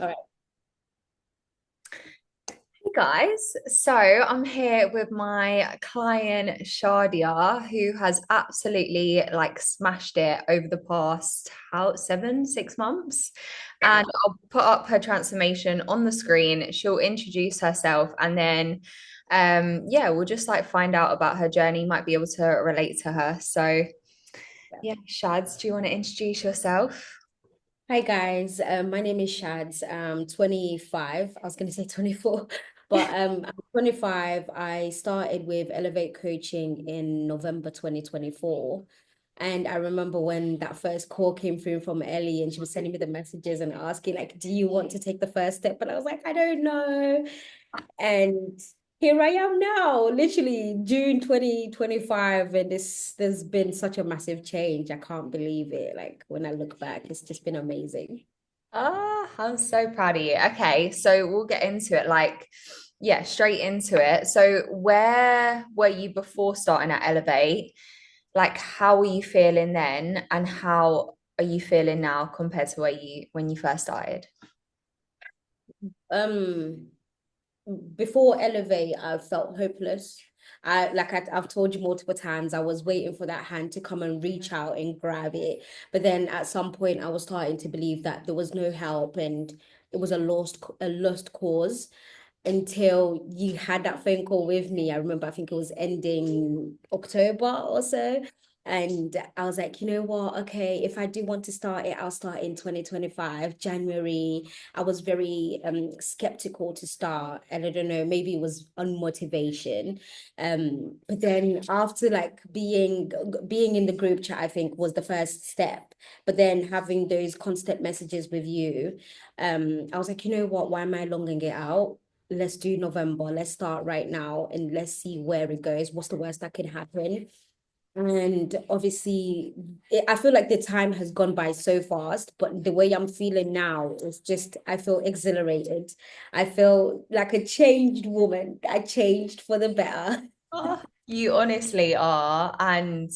All right. Hey guys, so I'm here with my client Shadia, who has absolutely like smashed it over the past how 6 months. And I'll put up her transformation on the screen. She'll introduce herself, and then yeah, we'll just like find out about her journey, might be able to relate to her. So yeah, Shads, do you want to introduce yourself? Hi guys, my name is Shads. 25. I was going to say 24, but I'm 25. I started with Elevate Coaching in November 2024. And I remember when that first call came through from Ellie and she was sending me the messages and asking, like, do you want to take the first step? But I was like, I don't know. And here I am now, literally June 2025, and there's been such a massive change. I can't believe it. Like when I look back, it's just been amazing. Ah, I'm so proud of you. Okay, so we'll get into it. Like, yeah, straight into it. So, where were you before starting at Elevate? Like, how were you feeling then, and how are you feeling now compared to where you when you first started? Um, Before Elevate, I felt hopeless. I've told you multiple times, I was waiting for that hand to come and reach out and grab it. But then at some point, I was starting to believe that there was no help and it was a lost cause until you had that phone call with me. I remember, I think it was ending October or so. And I was like, you know what? Okay, if I do want to start it, I'll start in 2025, January. I was very skeptical to start. And I don't know, maybe it was unmotivation. But then after like being in the group chat, I think was the first step. But then having those constant messages with you, I was like, you know what? Why am I longing it out? Let's do November. Let's start right now and let's see where it goes. What's the worst that could happen? And obviously, I feel like the time has gone by so fast, but the way I'm feeling now is just, I feel exhilarated. I feel like a changed woman. I changed for the better. Oh, you honestly are. And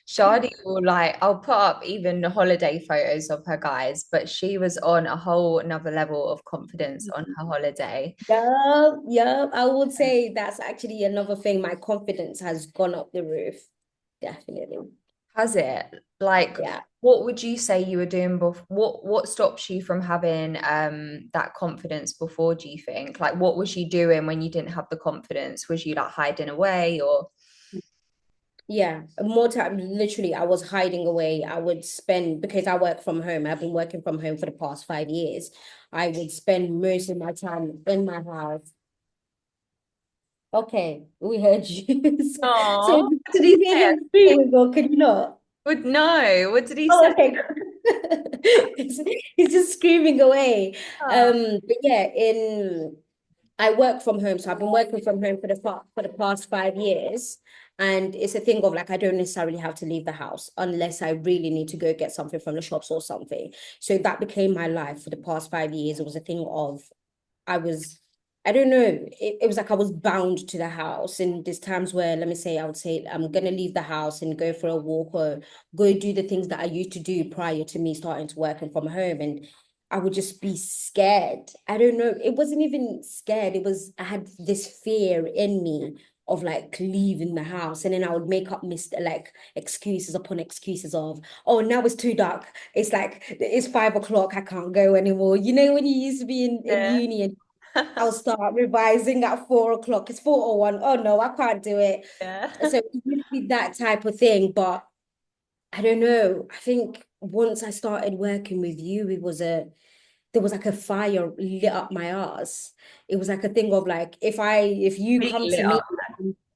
Shadi will like, I'll put up even the holiday photos of her guys, but she was on a whole another level of confidence on her holiday. Yeah, yeah. I would say that's actually another thing. My confidence has gone up the roof. Definitely. Has it? Like, Yeah. what would you say you were doing before? What stops you from having that confidence before, do you think? Like, what was you doing when you didn't have the confidence? Was you like hiding away or Yeah, more time, literally, I was hiding away. I would spend, because I work from home, I've been working from home for the past 5 years. I would spend most of my time in my house. Okay, we heard you. So, Oh, what did can he you hear say? him screaming or can you not? Would no. What did he say? Oh, okay. He's just screaming away. Oh, But yeah, I work from home, so I've been working from home for the past 5 years. And it's a thing of like I don't necessarily have to leave the house unless I really need to go get something from the shops or something. So that became my life for the past 5 years. It was a thing of I was I don't know, it was like I was bound to the house. And there's times where, let me say, I would say I'm gonna leave the house and go for a walk or go do the things that I used to do prior to me starting to working from home. And I would just be scared. I don't know. It wasn't even scared. It was, I had this fear in me of like leaving the house. And then I would make up like excuses upon excuses of, oh, now it's too dark. It's like it's 5 o'clock. I can't go anymore. You know, when you used to be in yeah. uni and I'll start revising at 4 o'clock. It's 4:01. Oh no, I can't do it. Yeah. So it used to be that type of thing. But I don't know. I think once I started working with you, there was like a fire lit up my ass. It was like a thing of like if you come Completely to me, up.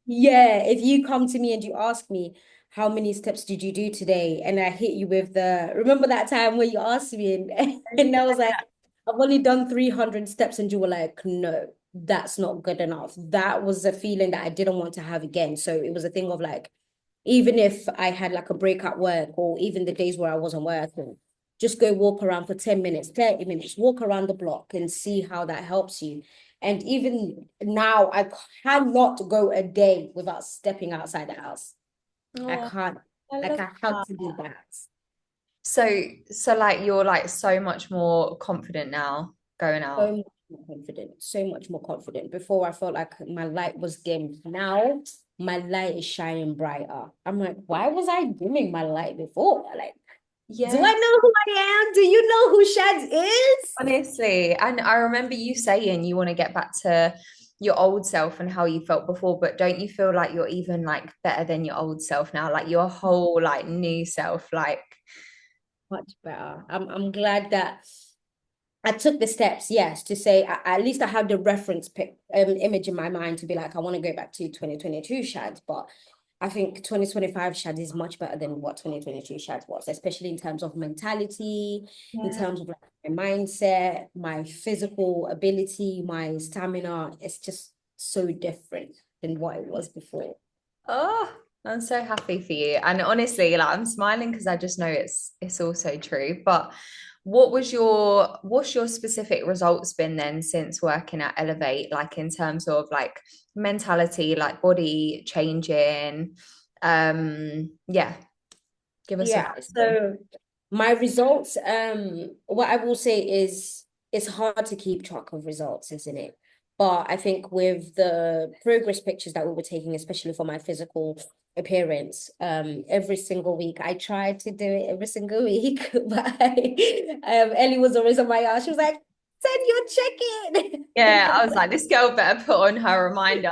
yeah, if you come to me and you ask me how many steps did you do today, and I hit you with the remember that time where you asked me and I was like, I've only done 300 steps, and you were like, no, that's not good enough. That was a feeling that I didn't want to have again. So it was a thing of like even if I had like a break at work or even the days where I wasn't working, just go walk around for 10 minutes, 30 minutes, walk around the block and see how that helps you. And even now, I cannot go a day without stepping outside the house. I Oh, can't, I like, love I have that. to do that. So like you're like so much more confident now. going out. So much more confident, so much more confident. Before I felt like my light was dimmed. Now my light is shining brighter. I'm like, why was I dimming my light before? Like, do Yeah. I know who I am? Do you know who Shad is? Honestly, and I remember you saying you want to get back to your old self and how you felt before, but don't you feel like you're even like better than your old self now? Like your whole like new self, like Much better. I'm glad that I took the steps, yes, to say at least I have the reference image in my mind to be like, I want to go back to 2022 Shad, but I think 2025 Shad is much better than what 2022 Shad was, especially in terms of mentality, in yeah. terms of like my mindset, my physical ability, my stamina. It's just so different than what it was before. Oh, I'm so happy for you. And honestly, like I'm smiling because I just know it's also true. But what's your specific results been then since working at Elevate, like in terms of like mentality, like body changing? Yeah, give us an Yeah, overview. so my results, what I will say is it's hard to keep track of results, isn't it? But I think with the progress pictures that we were taking, especially for my physical appearance, every single week, I tried to do it every single week, but Ellie was always on my ass. She was like, send your check-in. And Yeah, I'm I was like, this girl better put on her reminder.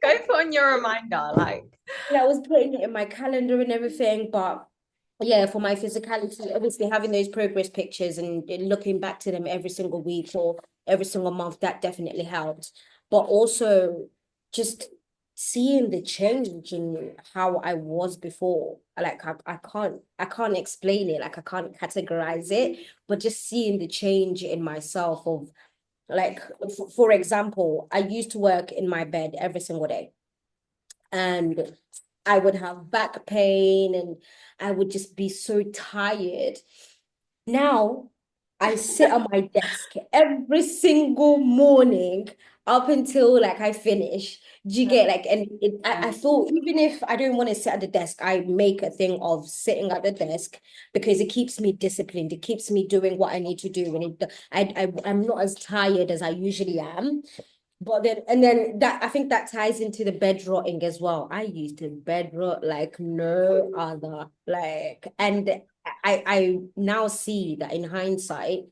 Go put on your reminder. Like, I was putting it in my calendar and everything, but yeah, for my physicality, obviously having those progress pictures and looking back to them every single week or every single month, that definitely helped. But also just seeing the change in how I was before. Like I can't explain it, like I can't categorize it, but just seeing the change in myself of like for example, I used to work in my bed every single day and I would have back pain and I would just be so tired. Now I sit on my desk every single morning up until like I finish. Do you get like, and I feel even if I don't want to sit at the desk, I make a thing of sitting at the desk because it keeps me disciplined. It keeps me doing what I need to do. And I'm not as tired as I usually am. But then, and then that I think that ties into the bed rotting as well. I used to bed rot like no other. Like, and I now see that in hindsight,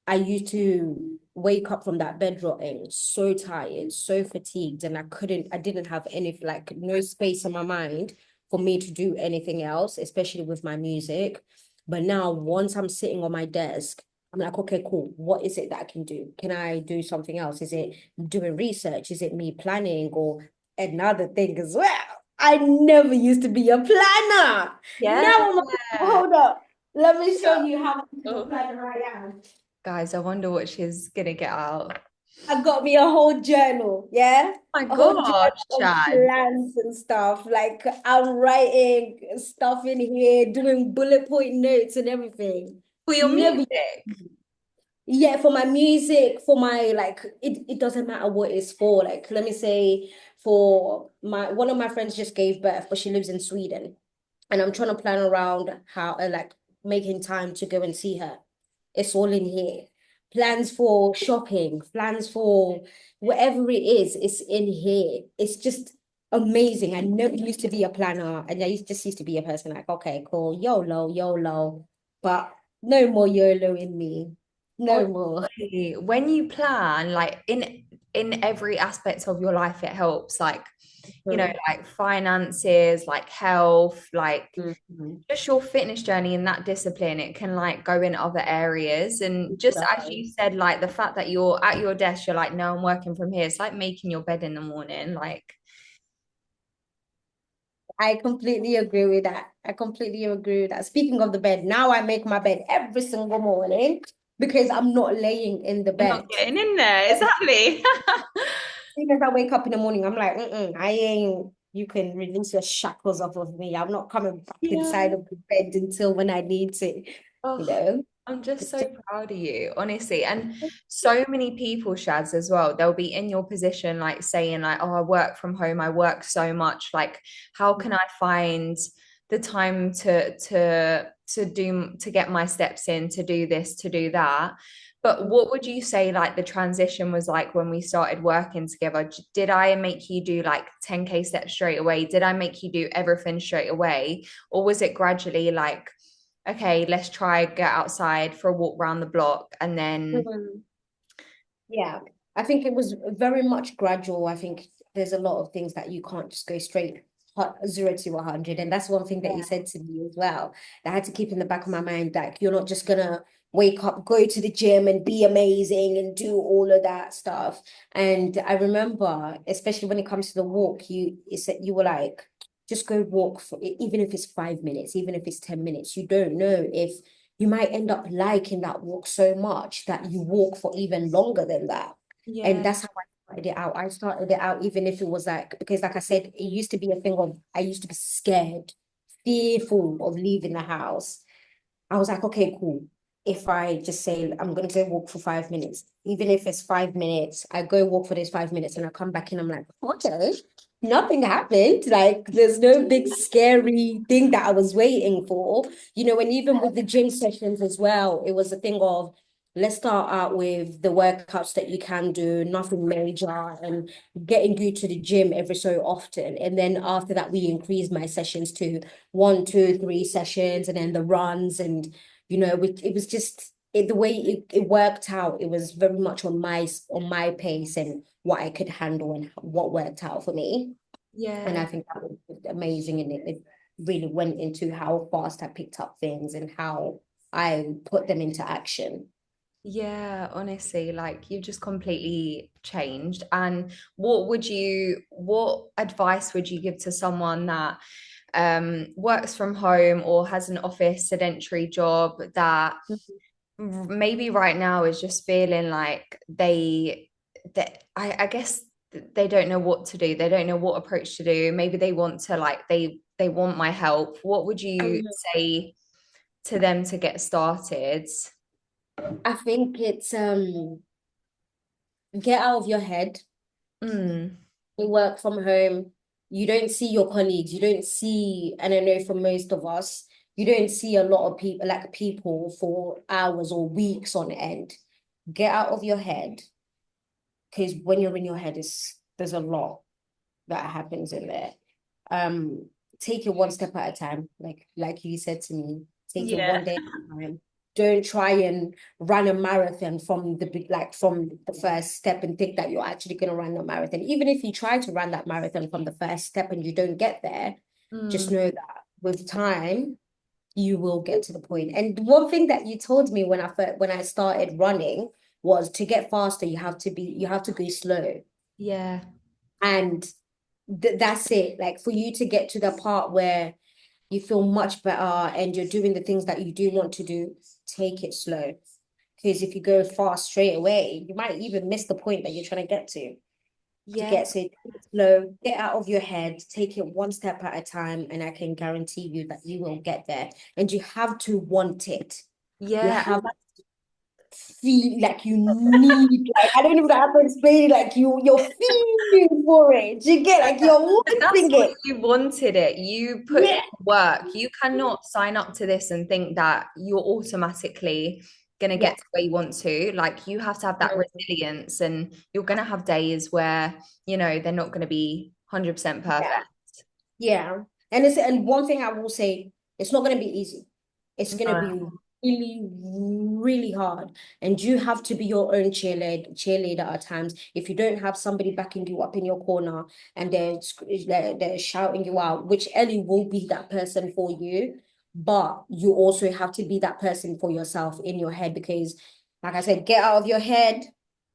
I used to wake up from that bed rotting so tired, so fatigued, and I didn't have any like no space in my mind for me to do anything else, especially with my music. But now, once I'm sitting on my desk, I'm like, okay, cool. What is it that I can do? Can I do something else? Is it doing research? Is it me planning or another thing as well? I never used to be a planner. yeah. Now I'm like, hold up. Let me show Yeah. you how much of a Oh. planner I am. Guys, I wonder what she's gonna get out. I got me a whole journal, yeah? My A whole journal gosh, of Chad. plans and stuff. Like I'm writing stuff in here, doing bullet point notes and everything. For your Never, music. yeah, for my music, for my like it doesn't matter what it's for. Like let me say for my one of my friends just gave birth, but she lives in Sweden. And I'm trying to plan around how like making time to go and see her. It's all in here. Plans for shopping, plans for whatever it is, it's in here. It's just amazing. I never used to be a planner, and just used to be a person like, okay, cool, YOLO, YOLO, but no more YOLO in me. No more. Honestly, when you plan, like in every aspect of your life, it helps. Like, you know, Mhm. like finances, like health, like Mhm. just your fitness journey and that discipline, it can like go in other areas. And It just as does. you said, like the fact that you're at your desk, you're like, no, I'm working from here. It's like making your bed in the morning. Like, I completely agree with that. I completely agree with that. Speaking of the bed, now I make my bed every single morning because I'm not laying in the you're not bed. getting in there. As Exactly. soon as I wake up in the morning, I'm like, I ain't, you can release your shackles off of me. I'm not coming back inside Yeah. of the bed until when I need to, you Oh, know? I'm just It's so just, proud of you, honestly. And so many people, Shads, as well, they'll be in your position, like saying, like, oh, I work from home, I work so much. Like, how can I find the time to get my steps in, to do this, to do that? But what would you say like the transition was like when we started working together? Did I make you do like 10K steps straight away? Did I make you do everything straight away? Or was it gradually like, okay, let's try get outside for a walk around the block and then Mhm. Yeah, I think it was very much gradual. I think there's a lot of things that you can't just go straight 0 to 100. And that's one thing that you yeah. said to me as well. That I had to keep in the back of my mind that you're not just gonna wake up, go to the gym and be amazing and do all of that stuff. And I remember, especially when it comes to the walk, you were like, just go walk for even if it's 5 minutes, even if it's 10 minutes. You don't know if you might end up liking that walk so much that you walk for even longer than that. And Yeah. that's how I started it out. I started it out even if it was like, because like I said, it used to be a thing of, I used to be scared, fearful of leaving the house. I was like, okay, cool. If I just say I'm gonna go walk for 5 minutes, even if it's 5 minutes, I go walk for those 5 minutes and I come back and I'm like, okay, nothing happened. Like there's no big scary thing that I was waiting for. And even with the gym sessions as well, it was a thing of let's start out with the workouts that you can do, nothing major, and getting you to the gym every so often. And then after that, we increased my sessions to 1, 2, 3 sessions, and then the runs, and it was just the way it worked out. It was very much on my pace and what I could handle and what worked out for me. And Yeah. I think that was amazing, and it really went into how fast I picked up things and how I put them into action. Yeah, honestly, like you've just completely changed. And what advice would you give to someone that works from home or has an office sedentary job that maybe right now is just feeling like that I guess they don't know what to do. They don't know what approach to do. Maybe they want to like they want my help. What would you Mhm. say to them to get started? I think it's get out of your head. Mm, You work from home, you don't see your colleagues, you don't see, and I know for most of us, you don't see a lot of people like people for hours or weeks on end. Get out of your head, because when you're in your head, there's a lot that happens in there. Um, Take it one step at a time, like you said to me. Take it yeah. one day at a time. Don't try and run a marathon from the first step and think that you're actually going to run a marathon. Even if you try to run that marathon from the first step and you don't get there, just Mm, know that with time you will get to the point. And one thing that you told me when I started running was to get faster, you have to go slow. yeah. And that's it. Like for you to get to the part where you feel much better and you're doing the things that you do want to do, take it slow. Because if you go fast straight away, you might even miss the point that you're trying to get to. To Yeah. get so take it slow, get out of your head, take it one step at a time, and I can guarantee you that you will get there. And you have to want it. You Yeah. have feel like you need, like I don't even know how to explain it, like you're feeling for it. You get like you're That's wanting what it. you wanted it. You put in Yeah. work. You cannot sign up to this and think that you're automatically gonna Yeah. get to where you want to. Like you have to have that Mm. resilience, and you're gonna have days where, they're not gonna be 100% perfect. Yeah. Yeah. And one thing I will say, it's not gonna be easy. It's gonna No. be really, really hard. And you have to be your own cheerleader at times. If you don't have somebody backing you up in your corner and they're shouting you out, which Ellie will be that person for you, but you also have to be that person for yourself in your head because, like I said, get out of your head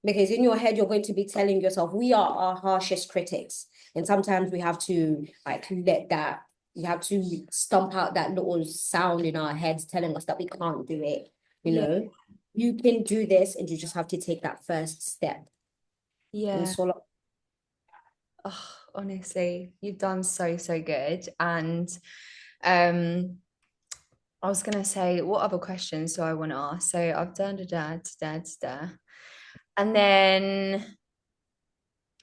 because in your head you're going to be telling yourself, we are our harshest critics. And sometimes we have to like let that, we have to stomp out that little sound in our heads telling us that we can't do it. You Yeah. know, you can do this and you just have to take that first step. And Yeah. so, Oh, honestly, you've done so, so good. And um, I was gonna say, what other questions do I want to ask? So I've done da da da da da. And then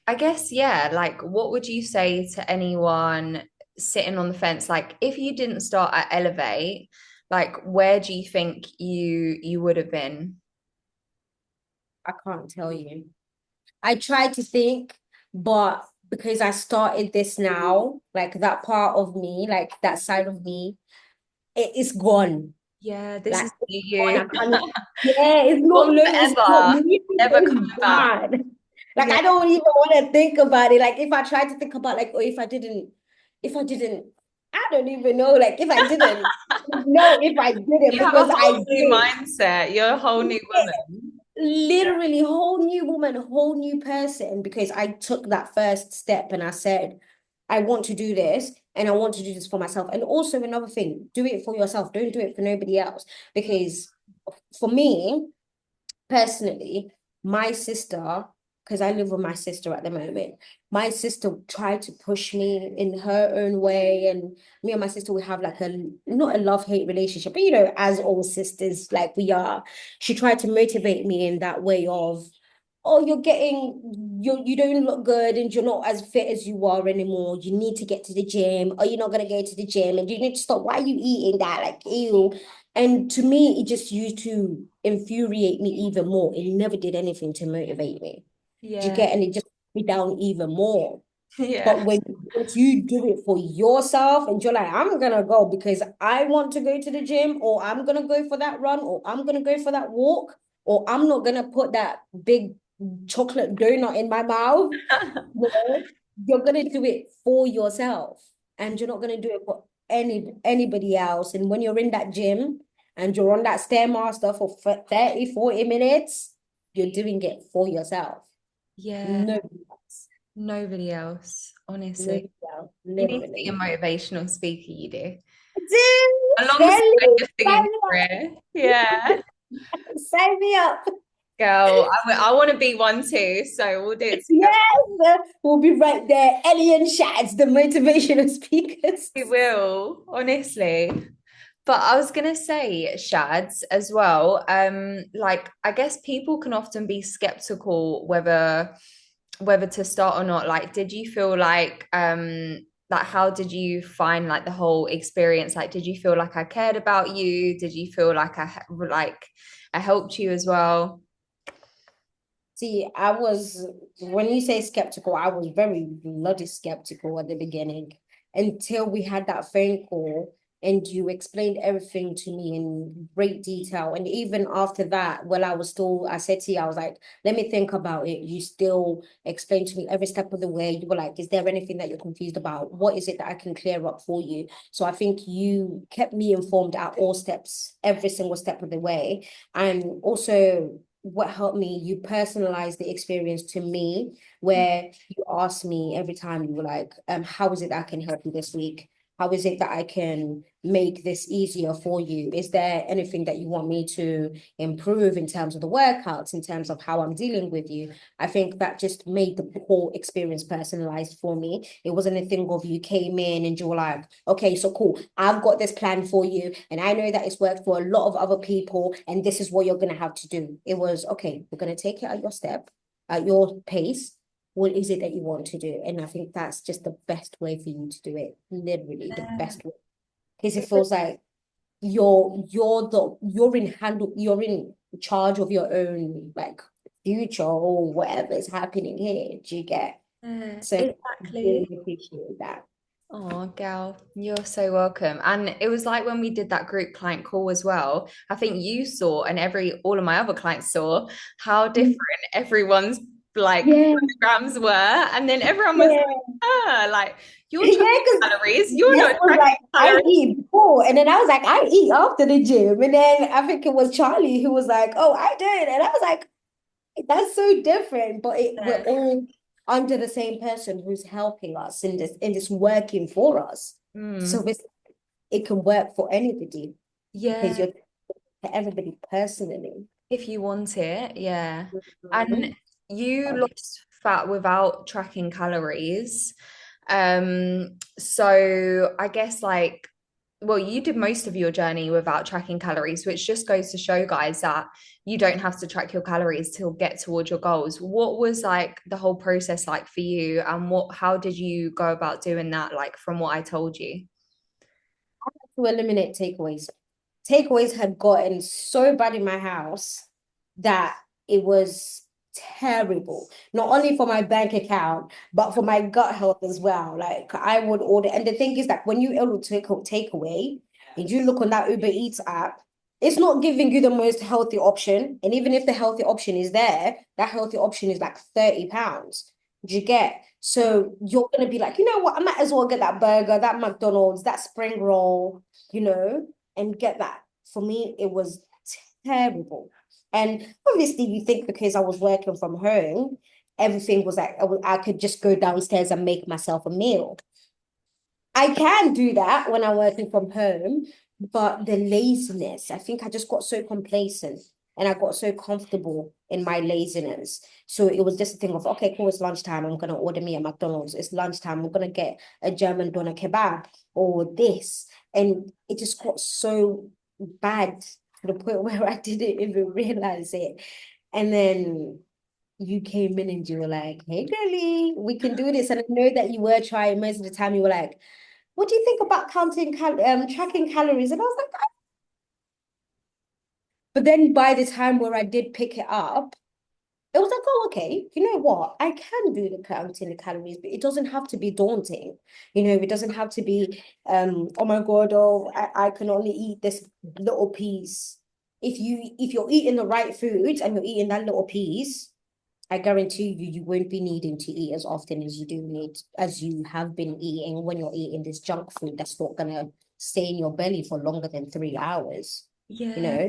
I guess, yeah, like what would you say to anyone sitting on the fence? Like if you didn't start at Elevate, like where do you think you would have been? I can't tell you. I try to think, but because I started this now, like that part of me, like that side of me, it is gone. Yeah, this Like is it's gone. you. I can't. Yeah, it's not Gone low. It's not forever, really never so coming back. bad. Like Yeah. I don't even want to think about it. Like if I try to think about like, or if I didn't, I don't even know. Like if I didn't, no, if I didn't, You have a because I whole new did. mindset. You're a whole new woman. Literally whole new woman, whole new person, because I took that first step and I said, I want to do this and I want to do this for myself. And also another thing, do it for yourself. Don't do it for nobody else. Because for me, personally, my sister, because I live with my sister at the moment, my sister tried to push me in her own way. And me and my sister, we have like a not a love-hate relationship, but as all sisters, like we are, she tried to motivate me in that way of, oh, you don't look good and you're not as fit as you are anymore. You need to get to the gym, or you're not gonna go to the gym and you need to stop. Why are you eating that? Like, ew. And to me, it just used to infuriate me even more. It never did anything to motivate me. Do you Yeah. get? And it just put me down even more. Yeah. But when once you do it for yourself and you're like, I'm gonna go because I want to go to the gym, or I'm gonna go for that run, or I'm gonna go for that walk, or I'm not gonna put that big chocolate donut in my mouth, you're gonna do it for yourself. And you're not gonna do it for anybody else. And when you're in that gym and you're on that stairmaster for 30, 40 minutes, you're doing it for yourself. Yeah. Nobody else. Nobody else, honestly. Nobody else, You need to be a literally. motivational speaker, you do. Dude, Alongside Sally, your sign singing me career. Yeah. up. Sign me up. Girl, I want to be one too. So we'll do it together. Yes, we'll be right there. Elle-Anne Shads, the motivational speakers. We will, honestly. But I was gonna say, Shads, as well. Like I guess people can often be skeptical whether to start or not. Like, did you feel like how did you find like the whole experience? Like, did you feel like I cared about you? Did you feel like I helped you as well? See, when you say skeptical, I was very bloody skeptical at the beginning until we had that phone call and you explained everything to me in great detail. And even after that, I said to you, I was like, let me think about it. You still explained to me every step of the way. You were like, is there anything that you're confused about? What is it that I can clear up for you? So I think you kept me informed at all steps, every single step of the way. And also, what helped me, you personalized the experience to me, where you asked me every time, you were like, how is it that I can help you this week? How is it that I can make this easier for you? Is there anything that you want me to improve in terms of the workouts, in terms of how I'm dealing with you? I think that just made the whole experience personalized for me. It wasn't a thing of you came in and you were like, okay, so cool, I've got this plan for you. And I know that it's worked for a lot of other people. And this is what you're going to have to do. It was, okay, we're going to take it at your step, at your pace. What is it that you want to do? And I think that's just the best way for you to do it. Literally the Yeah. best way. Because it feels like you're in charge of your own like future or whatever is happening here. Do you get? Yeah, So I really exactly. appreciate that. Oh, gal, you're so welcome. And it was like when we did that group client call as well. I think you saw, and all of my other clients saw, how different everyone's like Yeah, programs were. And then everyone was like, yeah. ah, like you're Yeah, tracking because calories, you're Jess not was tracking like, I calories. eat before. And then I was like, I eat after the gym. And then I think it was Charlie who was like, oh, I did. And I was like, that's so different. But we're all under the same person who's helping us in this and it's working for us. So Mm, it can work for anybody because yeah, you're to everybody personally. if you want it, yeah. And Mhm. you lost fat without tracking calories. So I guess like, well, you did most of your journey without tracking calories, which just goes to show guys that you don't have to track your calories to get towards your goals. What was like the whole process like for you, and how did you go about doing that, like from what I told you? To eliminate takeaways. Takeaways had gotten so bad in my house that it was terrible. Not only for my bank account, but for my gut health as well. Like I would order, and the thing is that when you order takeaway, and you look on that Uber Eats app, it's not giving you the most healthy option. And even if the healthy option is there, that healthy option is like £30. Do you get? Mm. So you're gonna be like, you know what? I might as well get that burger, that McDonald's, that spring roll, and get that. For me, it was terrible. And obviously, you think because I was working from home, everything was like I could just go downstairs and make myself a meal. I can do that when I'm working from home, but the laziness, I think I just got so complacent and I got so comfortable in my laziness. So it was just a thing of, okay, cool, it's lunchtime. I'm gonna order me a McDonald's. It's lunchtime. I'm gonna get a German doner kebab or this. And it just got so bad to the point where I didn't even realize it. And then you came in and you were like, hey girlie, we can do this. And I know that you were trying most of the time, you were like, what do you think about tracking calories? And I was like, but then by the time where I did pick it up, it was like, oh, okay, you know what? I can do the counting the calories, but it doesn't have to be daunting. It doesn't have to be, oh my God, oh, I can only eat this little piece. If you're eating the right foods and you're eating that little piece, I guarantee you won't be needing to eat as often as you have been eating when you're eating this junk food that's not gonna stay in your belly for longer than 3 hours. You Yeah. know,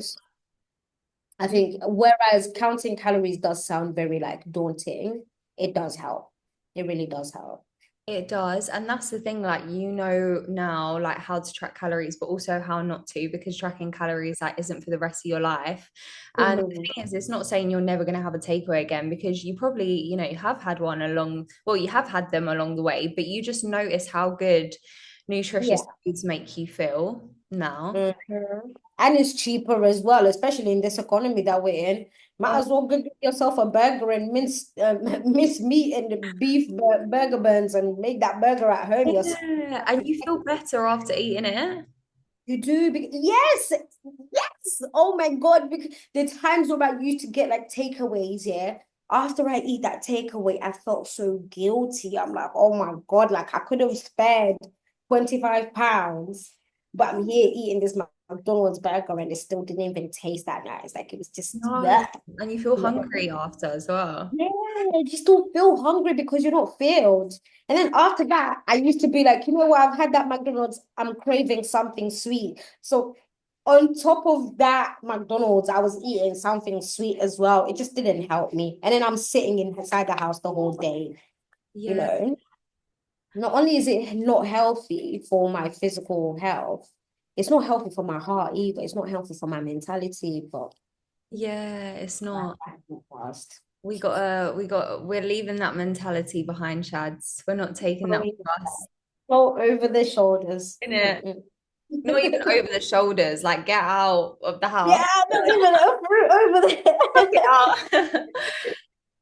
I think whereas counting calories does sound very like daunting, it does help. It really does help. It does. And that's the thing, like, now, like, how to track calories, but also how not to, because tracking calories, like, isn't for the rest of your life. And the Mhm. thing is, it's not saying you're never going to have a takeaway again, because you probably, you have had one well, you have had them along the way, but you just notice how good nutritious Yeah. foods make you feel now. Mhm. And it's cheaper as well, especially in this economy that we're in. Might Oh, as well go get yourself a burger and mince meat and the beef burger buns and make that burger at home yourself. yeah. And you feel better after eating it. You do, yes, yes. Oh my God, because the times where I used to get like takeaways, yeah. After I eat that takeaway, I felt so guilty. I'm like, oh my God, like I could have spared £25, but I'm here eating this McDonald's burger and it still didn't even taste that nice. Like it was just, No. bleh. And you feel hungry after as well. Yeah, you just don't feel hungry because you're not filled. And then after that, I used to be like, you know what, I've had that McDonald's, I'm craving something sweet. So on top of that McDonald's, I was eating something sweet as well. It just didn't help me. And then I'm sitting inside the house the whole day, you Yeah. know. Not only is it not healthy for my physical health, it's not healthy for my heart either. It's not healthy for my mentality, but Yeah, it's not. I fast. We're leaving that mentality behind, Shads. We're not taking that with us. Go over the shoulders. In it. Mm-mm. Not even over the shoulders, like get out of the Yeah, house. not even a fruit over Knock it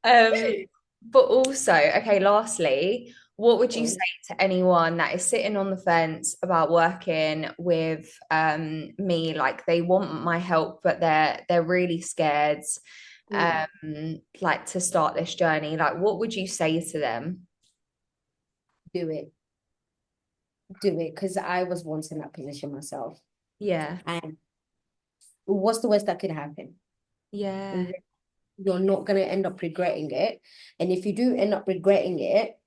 there. out. But also, okay, lastly, what would you say to anyone that is sitting on the fence about working with me? Like they want my help, but they're really scared Mm, like to start this journey. Like, what would you say to them? do it. Do it. Because I was once in that position myself. Yeah, And what's the worst that could happen? yeah, You're not going to end up regretting it. And if you do end up regretting it,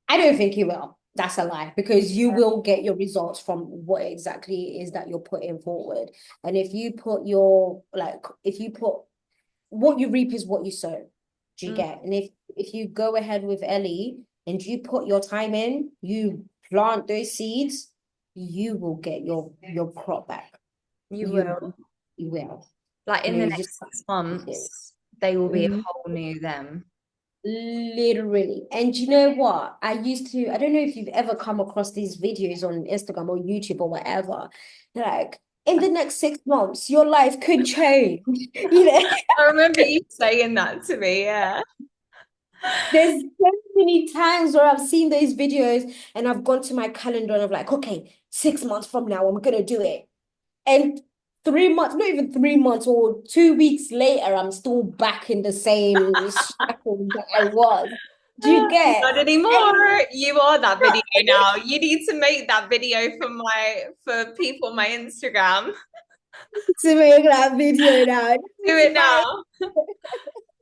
I don't think you will. That's a lie because you will get your results from what exactly it is that you're putting forward. And if you put what you reap is what you sow. Do you mm, get? And if you go ahead with Ellie and you put your time in, you plant those seeds, you will get your crop back. you You will. you will. Like in the You just next six have to. months, they will be a Mhm. whole new them. Literally. And you know what? I don't know if you've ever come across these videos on Instagram or YouTube or whatever. Like, in the next 6 months, your life could change. You know, I remember you saying that to me, yeah. there's so many times where I've seen those videos and I've gone to my calendar and I'm like, okay, 6 months from now, I'm gonna do it. And 3 months, not even 3 months, or 2 weeks later, I'm still back in the same shackle that I was. Do you get? Not anymore. And You are that video now. You need to make that video for people on my Instagram. to make that video now. Do It's it my now.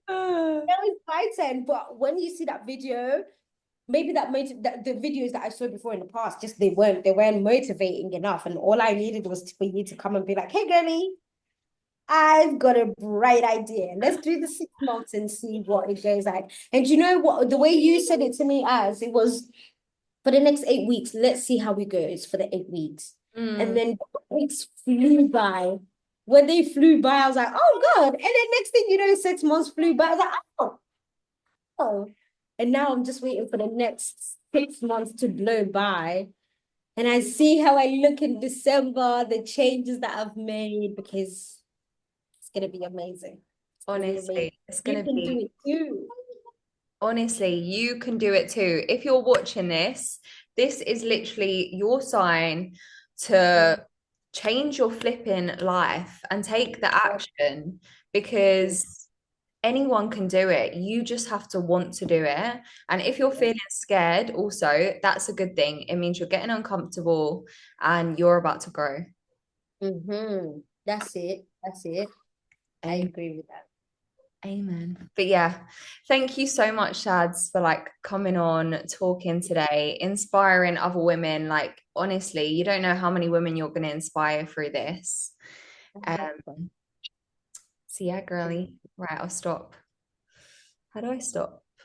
that was my turn. But when you see that video, maybe that the videos that I saw before in the past, just they weren't motivating enough. And all I needed was for you to come and be like, hey girlie, I've got a bright idea. Let's do the 6 months and see what it goes like. And you know what? The way you said it to me, as it was for the next 8 weeks, let's see how it goes for the 8 weeks. And Mm, then the weeks flew by. When they flew by, I was like, oh God. And then next thing you know, 6 months flew by. I was like, oh, oh. And now I'm just waiting for the next 6 months to blow by. And I see how I look in December, the changes that I've made, because it's gonna be amazing. It's gonna be amazing. honestly, it's You gonna can do be it too. honestly, you can do it too. If you're watching this, this is literally your sign to change your flipping life and take the action because anyone can do it. You just have to want to do it. And if you're feeling scared, also, that's a good thing. It means you're getting uncomfortable and you're about to grow. That's it. That's it. I Amen. agree with that. Amen. But yeah, thank you so much, Shads, for like coming on, talking today, inspiring other women. Like, honestly, you don't know how many women you're going to inspire through this. I hope Um, so. so yeah, girly. Right, I'll stop. How do I stop?